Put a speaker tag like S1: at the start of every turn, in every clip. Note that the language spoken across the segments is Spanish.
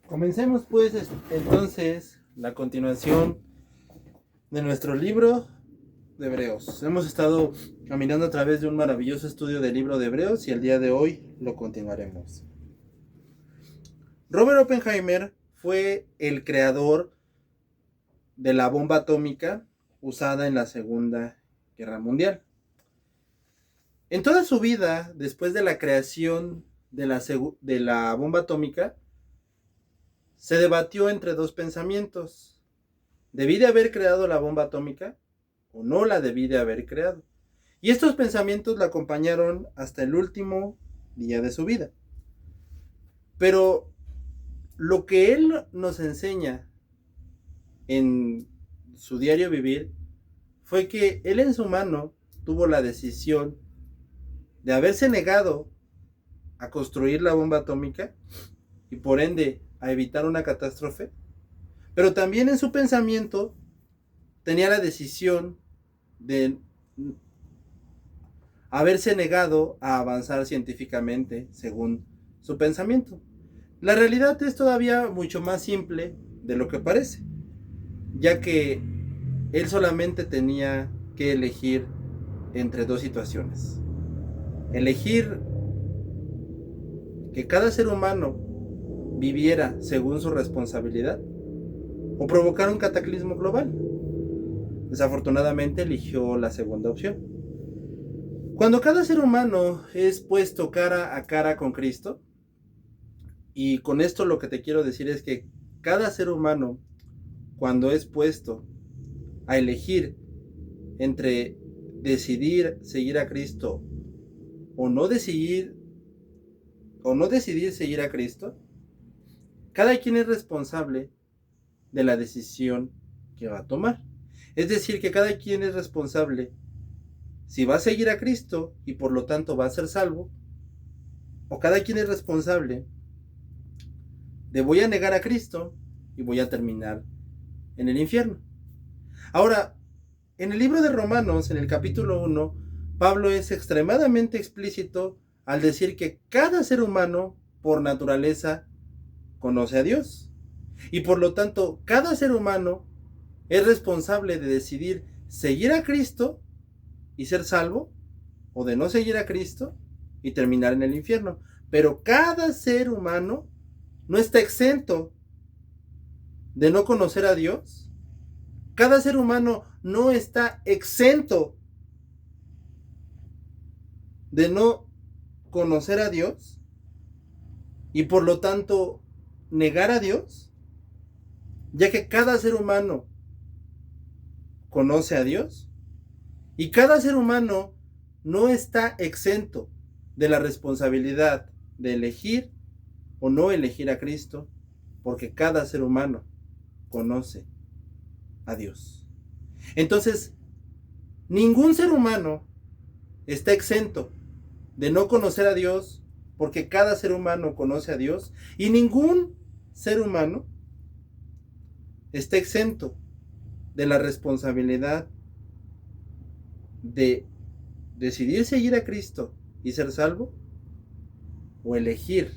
S1: Comencemos pues entonces la continuación de nuestro libro de Hebreos. Hemos estado caminando a través de un maravilloso estudio del libro de Hebreos y el día de hoy lo continuaremos. Robert Oppenheimer fue el creador de la bomba atómica usada en la Segunda Guerra Mundial. En toda su vida, después de la creación de la bomba atómica, se debatió entre dos pensamientos. ¿Debí de haber creado la bomba atómica o no la debí de haber creado? Y estos pensamientos la acompañaron hasta el último día de su vida. Pero lo que él nos enseña en su diario vivir fue que él en su mano tuvo la decisión de haberse negado a construir la bomba atómica y por ende a evitar una catástrofe, pero también en su pensamiento tenía la decisión de haberse negado a avanzar científicamente según su pensamiento. La realidad es todavía mucho más simple de lo que parece, ya que él solamente tenía que elegir entre dos situaciones. Elegir que cada ser humano viviera según su responsabilidad o provocar un cataclismo global. Desafortunadamente eligió la segunda opción. Cuando cada ser humano es puesto cara a cara con Cristo, y con esto lo que te quiero decir es que cada ser humano, cuando es puesto a elegir entre decidir seguir a Cristo o no decidir seguir a Cristo, cada quien es responsable de la decisión que va a tomar. Es decir, que cada quien es responsable si va a seguir a Cristo y por lo tanto va a ser salvo, o cada quien es responsable de voy a negar a Cristo y voy a terminar en el infierno. Ahora, en el libro de Romanos, en el capítulo 1, Pablo es extremadamente explícito al decir que cada ser humano, por naturaleza, conoce a Dios. Y por lo tanto, cada ser humano es responsable de decidir seguir a Cristo y ser salvo, o de no seguir a Cristo y terminar en el infierno. Pero cada ser humano no está exento de no conocer a Dios. Cada ser humano no está exento de no conocer a Dios y por lo tanto negar a Dios, ya que cada ser humano conoce a Dios y cada ser humano no está exento de la responsabilidad de elegir o no elegir a Cristo, porque cada ser humano conoce a Dios. Entonces, ningún ser humano está exento de no conocer a Dios, porque cada ser humano conoce a Dios, y ningún ser humano está exento de la responsabilidad de decidir seguir a Cristo y ser salvo, o elegir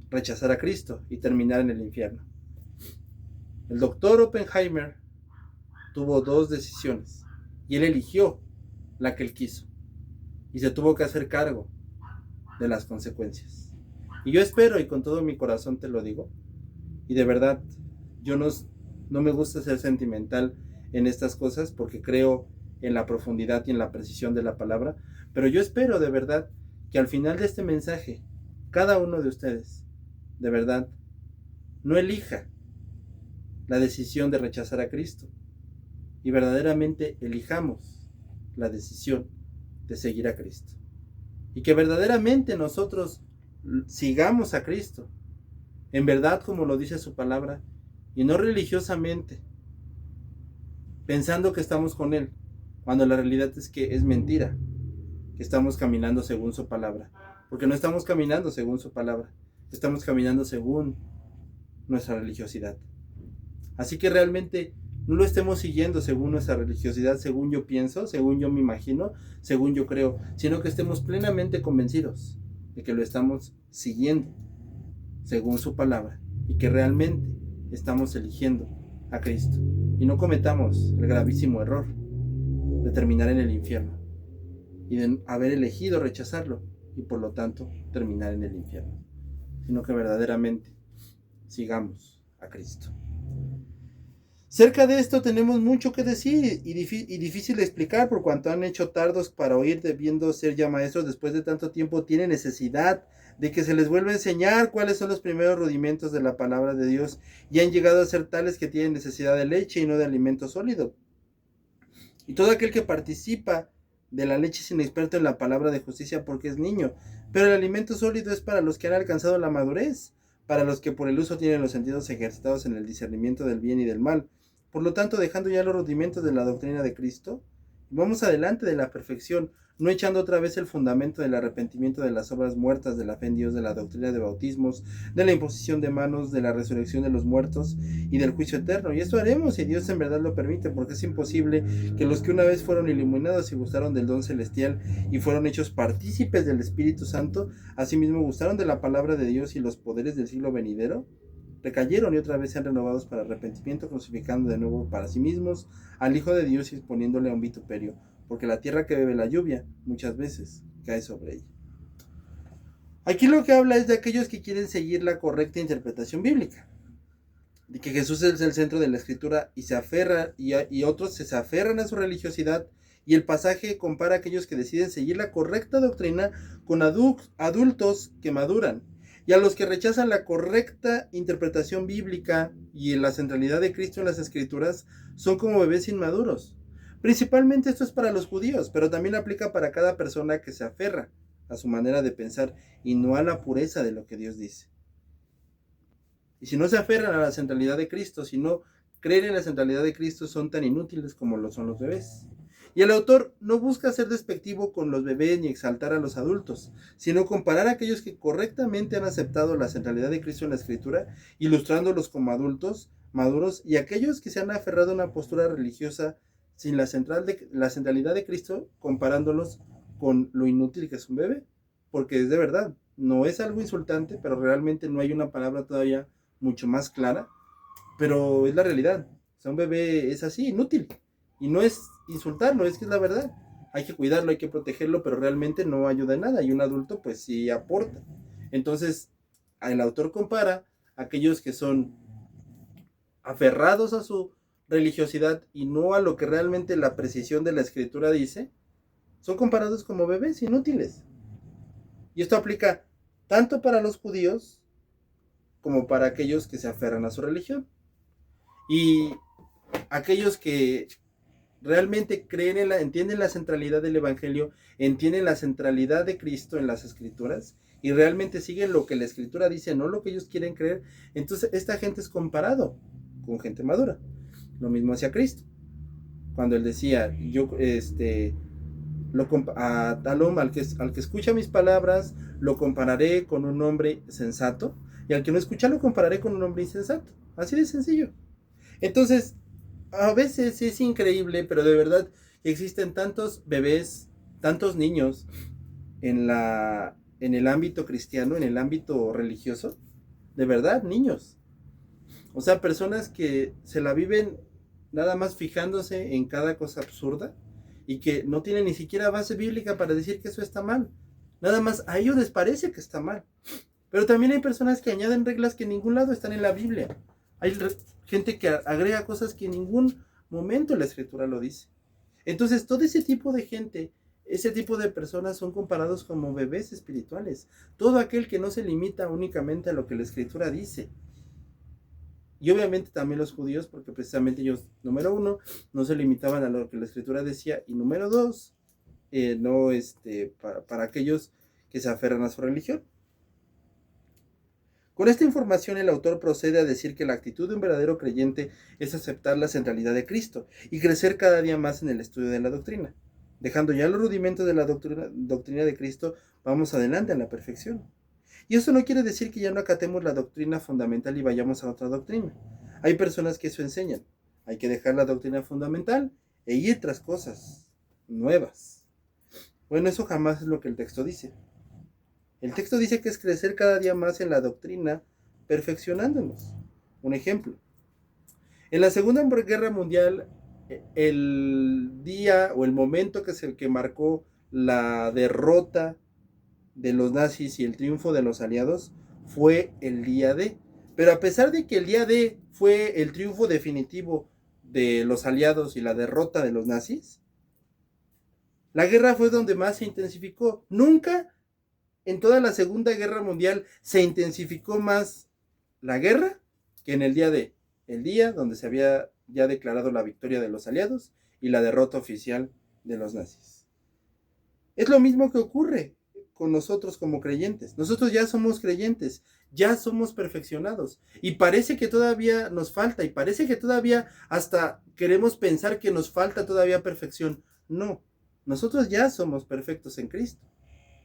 S1: rechazar a Cristo y terminar en el infierno. El doctor Oppenheimer tuvo dos decisiones y él eligió la que él quiso y se tuvo que hacer cargo de las consecuencias. Y yo espero, y con todo mi corazón te lo digo, y de verdad yo no me gusta ser sentimental en estas cosas porque creo en la profundidad y en la precisión de la palabra, pero yo espero de verdad que al final de este mensaje cada uno de ustedes de verdad no elija la decisión de rechazar a Cristo y verdaderamente elijamos la decisión de seguir a Cristo, y que verdaderamente nosotros sigamos a Cristo en verdad como lo dice su palabra y no religiosamente pensando que estamos con Él, cuando la realidad es que es mentira que estamos caminando según su palabra, porque no estamos caminando según su palabra, estamos caminando según nuestra religiosidad. Así que realmente no lo estemos siguiendo según nuestra religiosidad, según yo pienso, según yo me imagino, según yo creo, sino que estemos plenamente convencidos de que lo estamos siguiendo según su palabra y que realmente estamos eligiendo a Cristo y no cometamos el gravísimo error de terminar en el infierno y de haber elegido rechazarlo y por lo tanto terminar en el infierno, sino que verdaderamente sigamos a Cristo. Cerca de esto tenemos mucho que decir y difícil de explicar, por cuanto han hecho tardos para oír, debiendo ser ya maestros después de tanto tiempo, tienen necesidad de que se les vuelva a enseñar cuáles son los primeros rudimentos de la palabra de Dios, y han llegado a ser tales que tienen necesidad de leche y no de alimento sólido. Y todo aquel que participa de la leche es inexperto en la palabra de justicia porque es niño, pero el alimento sólido es para los que han alcanzado la madurez, para los que por el uso tienen los sentidos ejercitados en el discernimiento del bien y del mal. Por lo tanto, dejando ya los rudimentos de la doctrina de Cristo, vamos adelante de la perfección, no echando otra vez el fundamento del arrepentimiento de las obras muertas, de la fe en Dios, de la doctrina de bautismos, de la imposición de manos, de la resurrección de los muertos y del juicio eterno. Y esto haremos si Dios en verdad lo permite, porque es imposible que los que una vez fueron iluminados y gustaron del don celestial y fueron hechos partícipes del Espíritu Santo, asimismo gustaron de la palabra de Dios y los poderes del siglo venidero, recayeron y otra vez sean renovados para arrepentimiento, crucificando de nuevo para sí mismos al Hijo de Dios y exponiéndole a un vituperio, porque la tierra que bebe la lluvia muchas veces cae sobre ella. Aquí lo que habla es de aquellos que quieren seguir la correcta interpretación bíblica, de que Jesús es el centro de la Escritura y se aferra, y otros se aferran a su religiosidad, y el pasaje compara a aquellos que deciden seguir la correcta doctrina con adultos que maduran, y a los que rechazan la correcta interpretación bíblica y la centralidad de Cristo en las Escrituras son como bebés inmaduros. Principalmente esto es para los judíos, pero también aplica para cada persona que se aferra a su manera de pensar y no a la pureza de lo que Dios dice. Y si no se aferran a la centralidad de Cristo, si no creen en la centralidad de Cristo, son tan inútiles como lo son los bebés. Y el autor no busca ser despectivo con los bebés ni exaltar a los adultos, sino comparar a aquellos que correctamente han aceptado la centralidad de Cristo en la Escritura, ilustrándolos como adultos maduros, y aquellos que se han aferrado a una postura religiosa sin la centralidad de Cristo, comparándolos con lo inútil que es un bebé, porque es de verdad, no es algo insultante, pero realmente no hay una palabra todavía mucho más clara, pero es la realidad. O sea, un bebé es así, inútil, y no es insultarlo, es que es la verdad. Hay que cuidarlo, hay que protegerlo, pero realmente no ayuda en nada, y un adulto pues sí aporta. Entonces, el autor compara a aquellos que son aferrados a su religiosidad y no a lo que realmente la precisión de la Escritura dice, son comparados como bebés inútiles. Y esto aplica tanto para los judíos como para aquellos que se aferran a su religión. Y aquellos que realmente entienden la centralidad del Evangelio, entienden la centralidad de Cristo en las Escrituras y realmente siguen lo que la Escritura dice, no lo que ellos quieren creer, entonces esta gente es comparado con gente madura. Lo mismo hacia Cristo. Cuando él decía, a tal hombre, al que escucha mis palabras, lo compararé con un hombre sensato, y al que no escucha lo compararé con un hombre insensato. Así de sencillo. Entonces, a veces es increíble, pero de verdad existen tantos bebés, tantos niños en el ámbito cristiano, en el ámbito religioso, de verdad, niños. O sea, personas que se la viven nada más fijándose en cada cosa absurda y que no tienen ni siquiera base bíblica para decir que eso está mal. Nada más a ellos les parece que está mal. Pero también hay personas que añaden reglas que en ningún lado están en la Biblia. Hay gente que agrega cosas que en ningún momento la Escritura lo dice. Entonces, todo ese tipo de gente, ese tipo de personas son comparados como bebés espirituales. Todo aquel que no se limita únicamente a lo que la Escritura dice. Y obviamente también los judíos, porque precisamente ellos, número uno, no se limitaban a lo que la Escritura decía, y número dos, para aquellos que se aferran a su religión. Con esta información el autor procede a decir que la actitud de un verdadero creyente es aceptar la centralidad de Cristo y crecer cada día más en el estudio de la doctrina. Dejando ya los rudimentos de la doctrina de Cristo, vamos adelante en la perfección. Y eso no quiere decir que ya no acatemos la doctrina fundamental y vayamos a otra doctrina. Hay personas que eso enseñan. Hay que dejar la doctrina fundamental e ir tras cosas nuevas. Bueno, eso jamás es lo que el texto dice. El texto dice que es crecer cada día más en la doctrina perfeccionándonos. Un ejemplo. En la Segunda Guerra Mundial, el día o el momento que marcó la derrota de los nazis y el triunfo de los aliados fue el día D. Pero a pesar de que el día D fue el triunfo definitivo de los aliados y la derrota de los nazis, la guerra fue donde más se intensificó. Nunca en toda la Segunda Guerra Mundial se intensificó más la guerra que en el día D, el día donde se había ya declarado la victoria de los aliados y la derrota oficial de los nazis. Es lo mismo que ocurre con nosotros como creyentes. Nosotros ya somos creyentes, ya somos perfeccionados y parece que todavía nos falta y parece que todavía hasta queremos pensar que nos falta todavía perfección. No, nosotros ya somos perfectos en Cristo,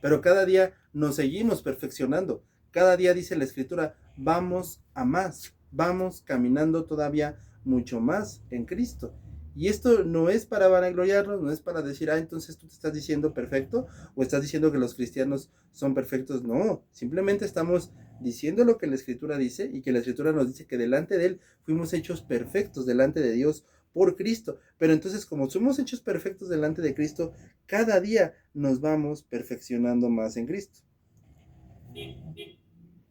S1: pero cada día nos seguimos perfeccionando. Cada día dice la Escritura, vamos a más, vamos caminando todavía mucho más en Cristo. Y esto no es para vanagloriarnos, no es para decir, entonces tú te estás diciendo perfecto o estás diciendo que los cristianos son perfectos. No, simplemente estamos diciendo lo que la Escritura dice y que la Escritura nos dice que delante de Él fuimos hechos perfectos delante de Dios por Cristo. Pero entonces, como somos hechos perfectos delante de Cristo, cada día nos vamos perfeccionando más en Cristo.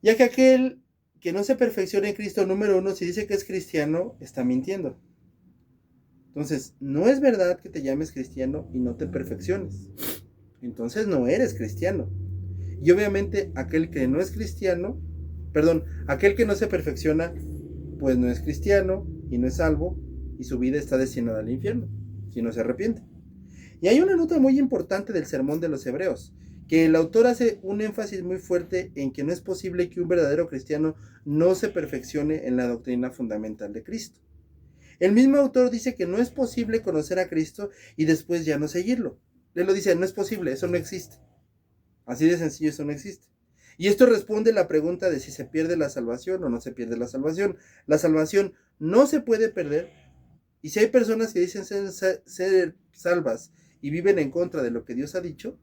S1: Ya que aquel que no se perfecciona en Cristo, número uno, si dice que es cristiano, está mintiendo. Entonces, no es verdad que te llames cristiano y no te perfecciones. Entonces no eres cristiano. Y obviamente aquel que no es cristiano, aquel que no se perfecciona, pues no es cristiano y no es salvo y su vida está destinada al infierno, si no se arrepiente. Y hay una nota muy importante del Sermón de los Hebreos, que el autor hace un énfasis muy fuerte en que no es posible que un verdadero cristiano no se perfeccione en la doctrina fundamental de Cristo. El mismo autor dice que no es posible conocer a Cristo y después ya no seguirlo. Él lo dice, no es posible, eso no existe. Así de sencillo, eso no existe. Y esto responde a la pregunta de si se pierde la salvación o no se pierde la salvación. La salvación no se puede perder. Y si hay personas que dicen ser salvas y viven en contra de lo que Dios ha dicho,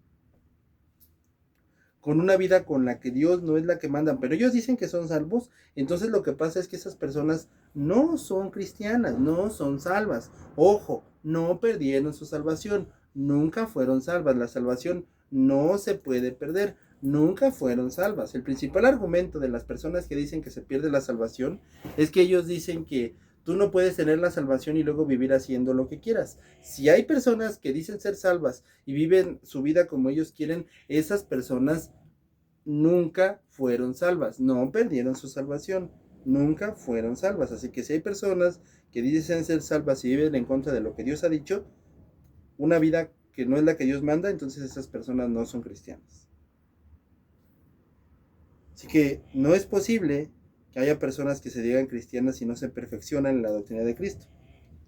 S1: con una vida con la que Dios no es la que mandan, pero ellos dicen que son salvos, entonces lo que pasa es que esas personas no son cristianas, no son salvas. Ojo, no perdieron su salvación, nunca fueron salvas. La salvación no se puede perder, nunca fueron salvas. El principal argumento de las personas que dicen que se pierde la salvación es que ellos dicen que tú no puedes tener la salvación y luego vivir haciendo lo que quieras. Si hay personas que dicen ser salvas y viven su vida como ellos quieren, esas personas nunca fueron salvas, no perdieron su salvación, nunca fueron salvas. Así que si hay personas que dicen ser salvas y viven en contra de lo que Dios ha dicho, una vida que no es la que Dios manda, entonces esas personas no son cristianas. Así que no es posible que haya personas que se digan cristianas y no se perfeccionan en la doctrina de Cristo.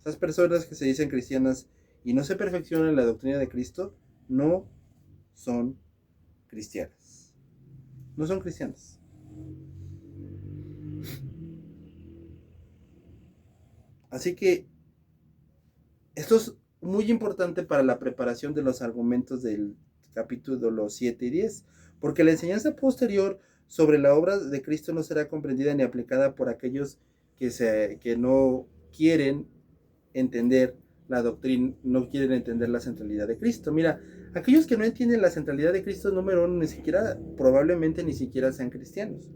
S1: Esas personas que se dicen cristianas y no se perfeccionan en la doctrina de Cristo no son cristianas. No son cristianas. Así que esto es muy importante para la preparación de los argumentos del capítulo 7 y 10, porque la enseñanza posterior sobre la obra de Cristo no será comprendida ni aplicada por aquellos que no quieren entender la doctrina, no quieren entender la centralidad de Cristo. Mira, aquellos que no entienden la centralidad de Cristo, número uno, probablemente ni siquiera sean cristianos.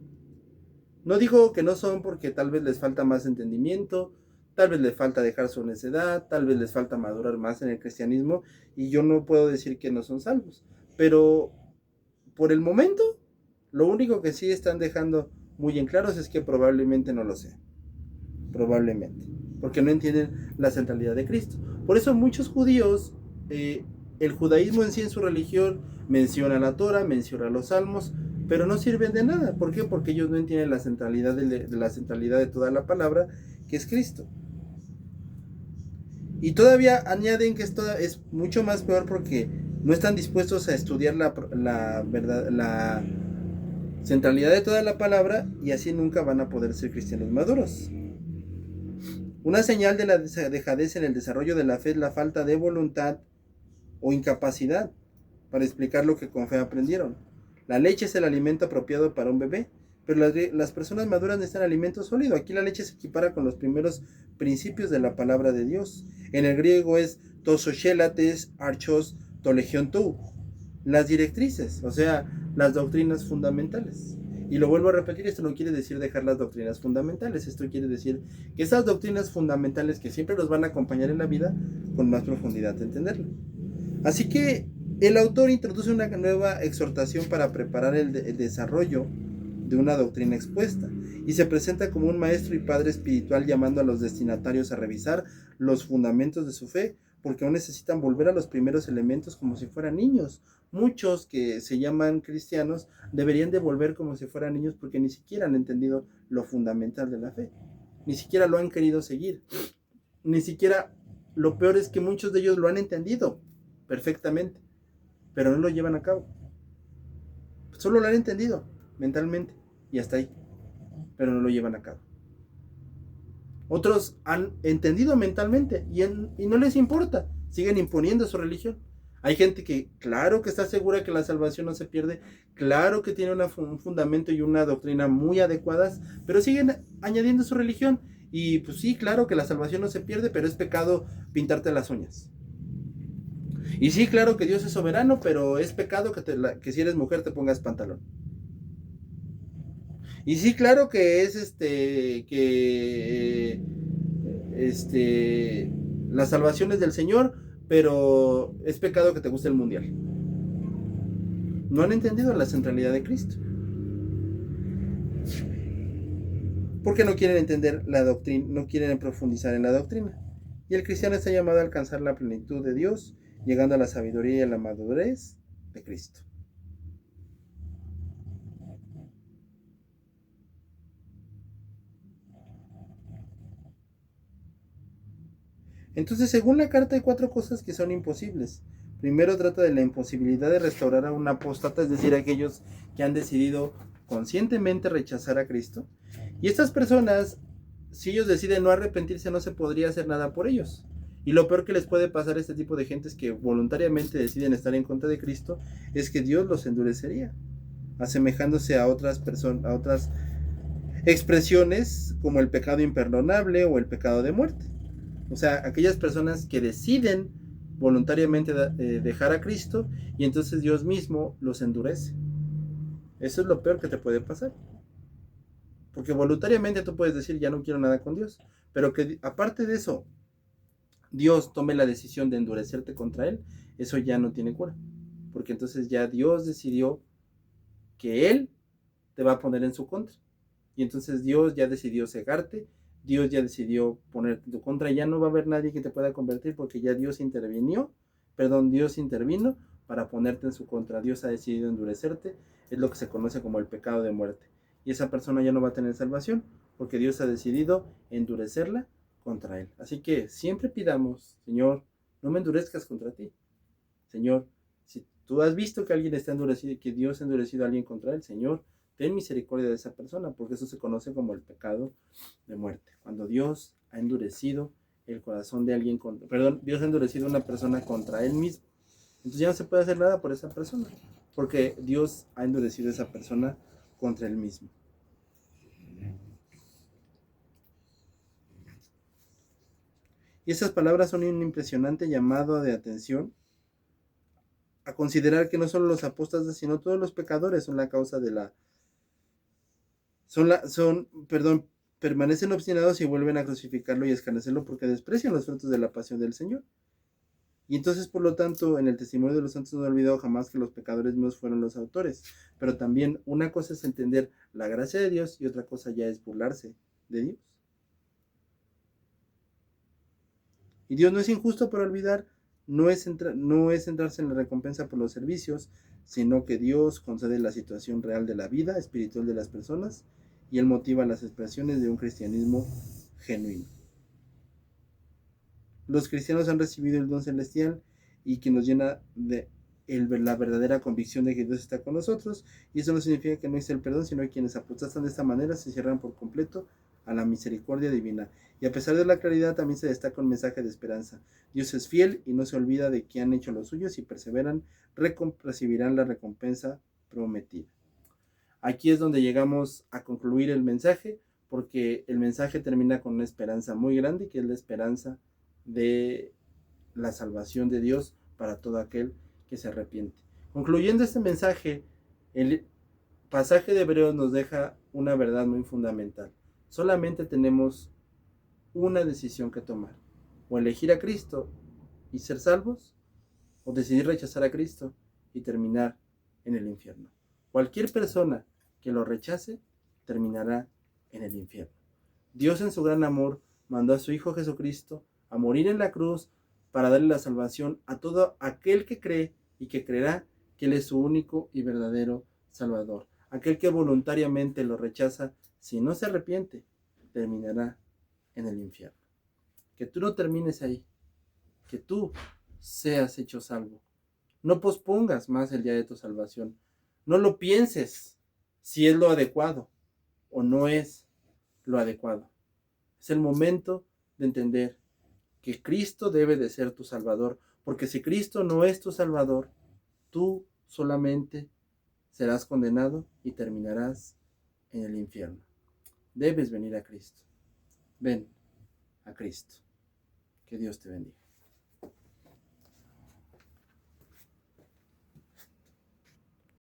S1: No digo que no son porque tal vez les falta más entendimiento, tal vez les falta dejar su necedad, tal vez les falta madurar más en el cristianismo y yo no puedo decir que no son salvos. Pero por el momento, lo único que sí están dejando muy en claro es que probablemente no lo sean. Probablemente. Porque no entienden la centralidad de Cristo. Por eso muchos judíos, el judaísmo en sí en su religión menciona la Torah, menciona los salmos, pero no sirven de nada. ¿Por qué? Porque ellos no entienden la centralidad de la centralidad de toda la palabra, que es Cristo. Y todavía añaden que esto es mucho más peor porque no están dispuestos a estudiar la centralidad de toda la palabra y así nunca van a poder ser cristianos maduros. Una señal de la dejadez en el desarrollo de la fe es la falta de voluntad o incapacidad para explicar lo que con fe aprendieron. La leche es el alimento apropiado para un bebé, pero las personas maduras necesitan alimento sólido. Aquí la leche se equipara con los primeros principios de la palabra de Dios. En el griego es tososhelates, archos, tolegion tou. Las directrices, o sea, las doctrinas fundamentales. Y lo vuelvo a repetir, esto no quiere decir dejar las doctrinas fundamentales, esto quiere decir que esas doctrinas fundamentales que siempre nos van a acompañar en la vida, con más profundidad de entenderlo. Así que el autor introduce una nueva exhortación para preparar el desarrollo de una doctrina expuesta y se presenta como un maestro y padre espiritual llamando a los destinatarios a revisar los fundamentos de su fe, porque aún necesitan volver a los primeros elementos como si fueran niños. Muchos que se llaman cristianos deberían de volver como si fueran niños porque ni siquiera han entendido lo fundamental de la fe, ni siquiera lo han querido seguir, ni siquiera, lo peor es que muchos de ellos lo han entendido perfectamente, pero no lo llevan a cabo. Solo lo han entendido mentalmente y hasta ahí, pero no lo llevan a cabo. Otros han entendido mentalmente y no les importa, siguen imponiendo su religión. Hay gente que claro que está segura que la salvación no se pierde, claro que tiene un fundamento y una doctrina muy adecuadas, pero siguen añadiendo su religión. Y pues sí, claro que la salvación no se pierde, pero es pecado pintarte las uñas. Y sí, claro que Dios es soberano, pero es pecado que si eres mujer te pongas pantalón. Y sí, claro que es la salvación es del Señor, pero es pecado que te guste el mundial. No han entendido la centralidad de Cristo. Porque no quieren entender la doctrina, no quieren profundizar en la doctrina. Y el cristiano está llamado a alcanzar la plenitud de Dios, llegando a la sabiduría y a la madurez de Cristo. Entonces, según la carta, hay 4 cosas que son imposibles. Primero trata de la imposibilidad de restaurar a un apóstata, es decir, aquellos que han decidido conscientemente rechazar a Cristo. Y estas personas, si ellos deciden no arrepentirse, no se podría hacer nada por ellos. Y lo peor que les puede pasar a este tipo de gentes que voluntariamente deciden estar en contra de Cristo es que Dios los endurecería, asemejándose a otras personas, a otras expresiones como el pecado imperdonable o el pecado de muerte. O sea, aquellas personas que deciden voluntariamente dejar a Cristo y entonces Dios mismo los endurece. Eso es lo peor que te puede pasar. Porque voluntariamente tú puedes decir, ya no quiero nada con Dios. Pero que aparte de eso, Dios tome la decisión de endurecerte contra Él, eso ya no tiene cura. Porque entonces ya Dios decidió que Él te va a poner en su contra. Y entonces Dios ya decidió cegarte, Dios ya decidió ponerte en tu contra, ya no va a haber nadie que te pueda convertir porque ya Dios intervino para ponerte en su contra. Dios ha decidido endurecerte, es lo que se conoce como el pecado de muerte. Y esa persona ya no va a tener salvación porque Dios ha decidido endurecerla contra él. Así que siempre pidamos, Señor, no me endurezcas contra ti. Señor, si tú has visto que alguien está endurecido, que Dios ha endurecido a alguien contra él, Señor, ten misericordia de esa persona, porque eso se conoce como el pecado de muerte. Cuando Dios ha endurecido el corazón de alguien, Dios ha endurecido a una persona contra él mismo. Entonces ya no se puede hacer nada por esa persona, porque Dios ha endurecido a esa persona contra él mismo. Y esas palabras son un impresionante llamado de atención a considerar que no solo los apóstatas, sino todos los pecadores son la causa de la permanecen obstinados y vuelven a crucificarlo y escarnecerlo porque desprecian los frutos de la pasión del Señor. Y entonces, por lo tanto, en el testimonio de los santos no he olvidado jamás que los pecadores míos fueron los autores. Pero también una cosa es entender la gracia de Dios y otra cosa ya es burlarse de Dios. Y Dios no es injusto por olvidar, no es centrarse en la recompensa por los servicios, sino que Dios concede la situación real de la vida espiritual de las personas y Él motiva las expresiones de un cristianismo genuino. Los cristianos han recibido el don celestial y que nos llena de la verdadera convicción de que Dios está con nosotros, y eso no significa que no existe el perdón, sino que quienes apostan de esta manera se cierran por completo a la misericordia divina. Y a pesar de la claridad también se destaca un mensaje de esperanza. Dios es fiel y no se olvida de que han hecho lo suyo. Si perseveran, recibirán la recompensa prometida. Aquí es donde llegamos a concluir el mensaje, porque el mensaje termina con una esperanza muy grande, que es la esperanza de la salvación de Dios para todo aquel que se arrepiente. Concluyendo este mensaje, el pasaje de Hebreos nos deja una verdad muy fundamental. Solamente tenemos una decisión que tomar: o elegir a Cristo y ser salvos, o decidir rechazar a Cristo y terminar en el infierno. Cualquier persona que lo rechace terminará en el infierno. Dios, en su gran amor, mandó a su Hijo Jesucristo a morir en la cruz para darle la salvación a todo aquel que cree y que creerá que Él es su único y verdadero Salvador. Aquel que voluntariamente lo rechaza, si no se arrepiente, terminará en el infierno. Que tú no termines ahí, que tú seas hecho salvo. No pospongas más el día de tu salvación. No lo pienses si es lo adecuado o no es lo adecuado. Es el momento de entender que Cristo debe de ser tu Salvador, porque si Cristo no es tu Salvador, tú solamente serás condenado y terminarás en el infierno. Debes venir a Cristo. Ven a Cristo. Que Dios te bendiga.